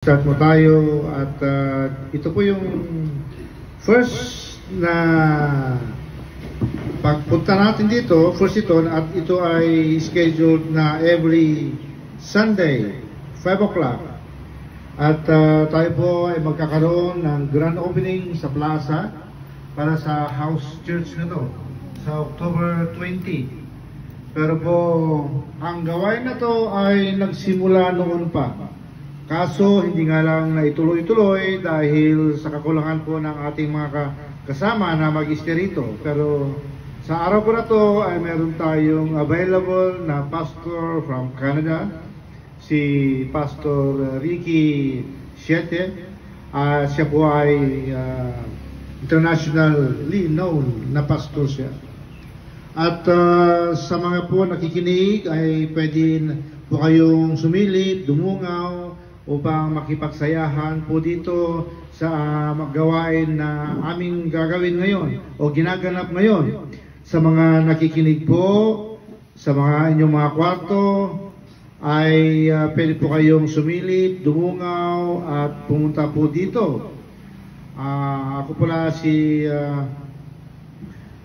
Start mo tayo at ito po yung first na pagpunta natin dito, first ito, at ito ay scheduled na every Sunday, 5 o'clock. At tayo po ay magkakaroon ng grand opening sa plaza para sa house church na to sa October 20. Pero po, ang gawain na to ay nagsimula noon pa. Kaso hindi nga lang na ituloy-tuloy dahil sa kakulangan po ng ating mga kasama na mag-stay rito. Pero sa araw po na to ay meron tayong available na pastor from Canada, si Pastor Ricky Siete. Siya po ay internationally known na pastor siya. At sa mga po nakikinig ay pwede po kayong sumilip, dumungaw, upang makipagsayahan po dito sa gawain na aming gagawin ngayon o ginaganap ngayon. Sa mga nakikinig po, sa mga inyong mga kwarto, ay pwede po kayong sumilip, dumungaw at pumunta po dito. Ako pala si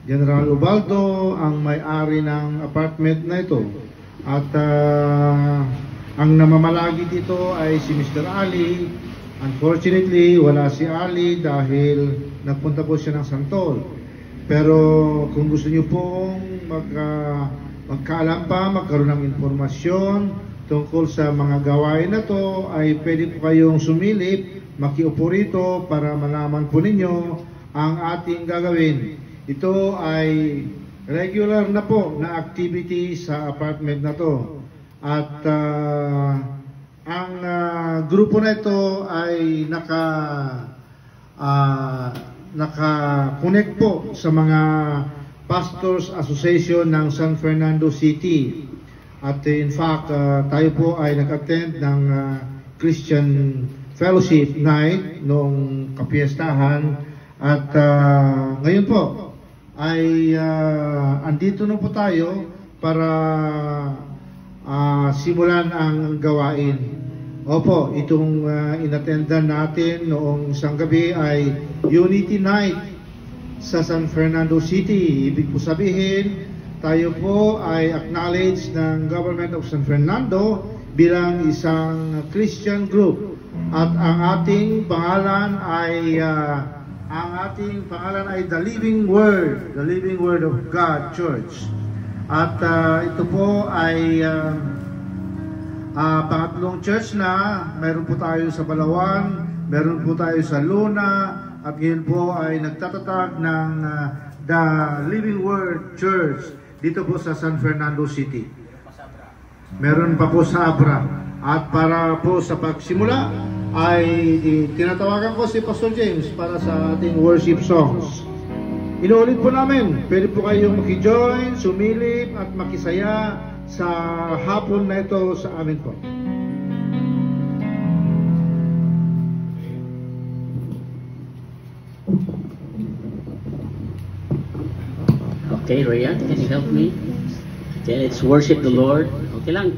General Ubaldo, ang may-ari ng apartment na ito. At ang namamalagi dito ay si Mr. Ali. Unfortunately, wala si Ali dahil nagpunta po siya ng Santol. Pero kung gusto niyo pong magkaalam pa, magkaroon ng informasyon tungkol sa mga gawain na to, ay pwede po kayong sumilip, makiupo rito para malaman po ninyo ang ating gagawin. Ito ay regular na po na activity sa apartment na to. At ang grupo na ito ay naka-connect po sa mga Pastors Association ng San Fernando City. At in fact, tayo po ay nag-attend ng Christian Fellowship Night noong kapiestahan. At ngayon po ay andito na po tayo para simulan ang gawain. Opo, itong inattendan natin noong isang gabi ay Unity Night sa San Fernando City. Ibig po sabihin, tayo po ay acknowledged ng Government of San Fernando bilang isang Christian group. At ang ating pangalan ay The Living Word of God Church. At ito po ay pangatlong church na. Meron po tayo sa Palawan, meron po tayo sa Luna, at ngayon po ay nagtatatag ng The Living Word Church dito po sa San Fernando City. Meron pa po sa Abra. At para po sa pagsimula ay tinatawagan ko si Pastor James para sa ating worship songs. Inuulit po namin, pwede po kayong maki-join, sumilip at makisaya sa hapon na ito sa amin po. Okay, Rhea, can you help me? Okay, let's worship the Lord. Okay lang.